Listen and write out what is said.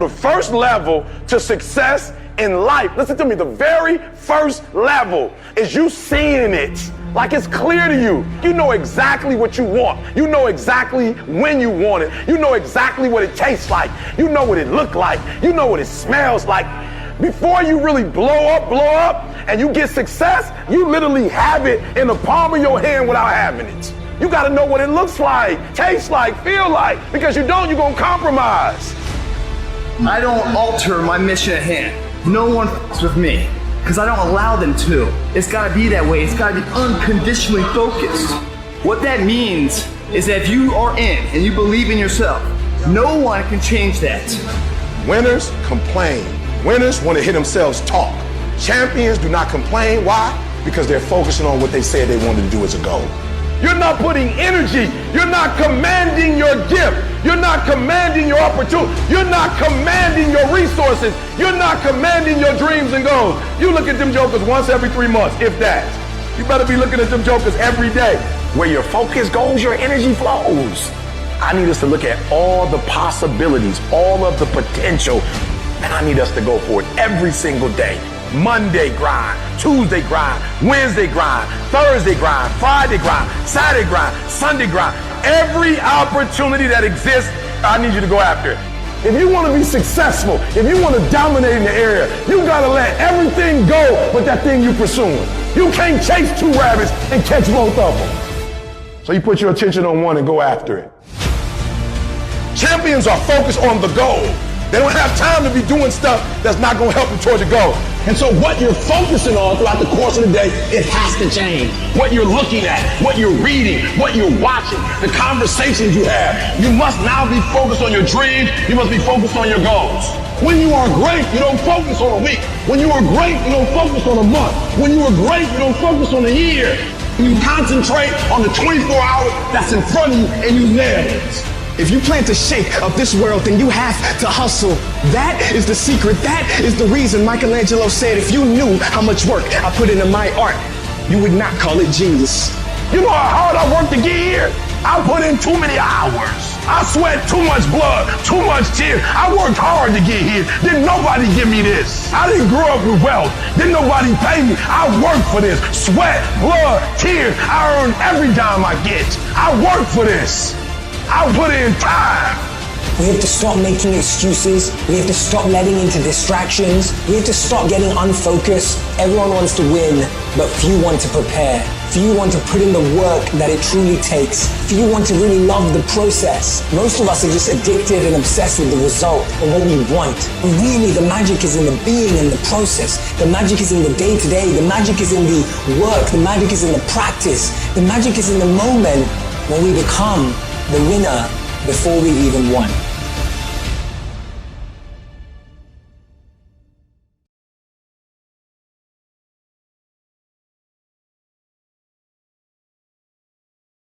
The first level to success in life, listen to me, the very first level is you seeing it like it's clear to you. You know exactly what you want. You know exactly when you want it. You know exactly what it tastes like. You know what it looks like. You know what it smells like. Before you really blow up, and you get success, you literally have it in the palm of your hand without having it. You gotta know what it looks like, tastes like, feel like, because you don't, you're gonna compromise. I don't alter my mission at hand. No one f***s with me, because I don't allow them to. It's gotta be that way. It's gotta be unconditionally focused. What that means is that if you are in and you believe in yourself, no one can change that. Winners complain. Winners want to hear themselves talk. Champions do not complain. Why? Because they're focusing on what they said they wanted to do as a goal. You're not putting energy. You're not commanding your gift. You're not commanding your opportunity. You're not commanding your resources. You're not commanding your dreams and goals. You look at them jokers once every 3 months, if that. You better be looking at them jokers every day. Where your focus goes, your energy flows. I need us to look at all the possibilities, all of the potential, and I need us to go for it every single day. Monday grind, Tuesday grind, Wednesday grind, Thursday grind, Friday grind, Saturday grind, Sunday grind. Every opportunity that exists, I need you to go after it. If you want to be successful, if you want to dominate in the area, you got to let everything go but that thing you're pursuing. You can't chase 2 rabbits and catch both of them. So you put your attention on one and go after it. Champions are focused on the goal. They don't have time to be doing stuff that's not going to help them towards the goal. And so what you're focusing on throughout the course of the day, it has to change. What you're looking at, what you're reading, what you're watching, the conversations you have. You must now be focused on your dreams. You must be focused on your goals. When you are great, you don't focus on a week. When you are great, you don't focus on a month. When you are great, you don't focus on a year. You concentrate on the 24 hours that's in front of you and you nail it. If you plan to shake up this world, then you have to hustle. That is the secret. That is the reason Michelangelo said, if you knew how much work I put into my art, you would not call it genius. You know how hard I worked to get here? I put in too many hours. I sweat too much blood, too much tears. I worked hard to get here. Didn't nobody give me this. I didn't grow up with wealth. Didn't nobody pay me. I worked for this. Sweat, blood, tears. I earn every dime I get. I worked for this. I put in time. We have to stop making excuses. We have to stop letting into distractions. We have to stop getting unfocused. Everyone wants to win, but few want to prepare. Few want to put in the work that it truly takes. Few want to really love the process. Most of us are just addicted and obsessed with the result and what we want. But really, the magic is in the being and the process. The magic is in the day-to-day. The magic is in the work. The magic is in the practice. The magic is in the moment when we become the winner before we even won.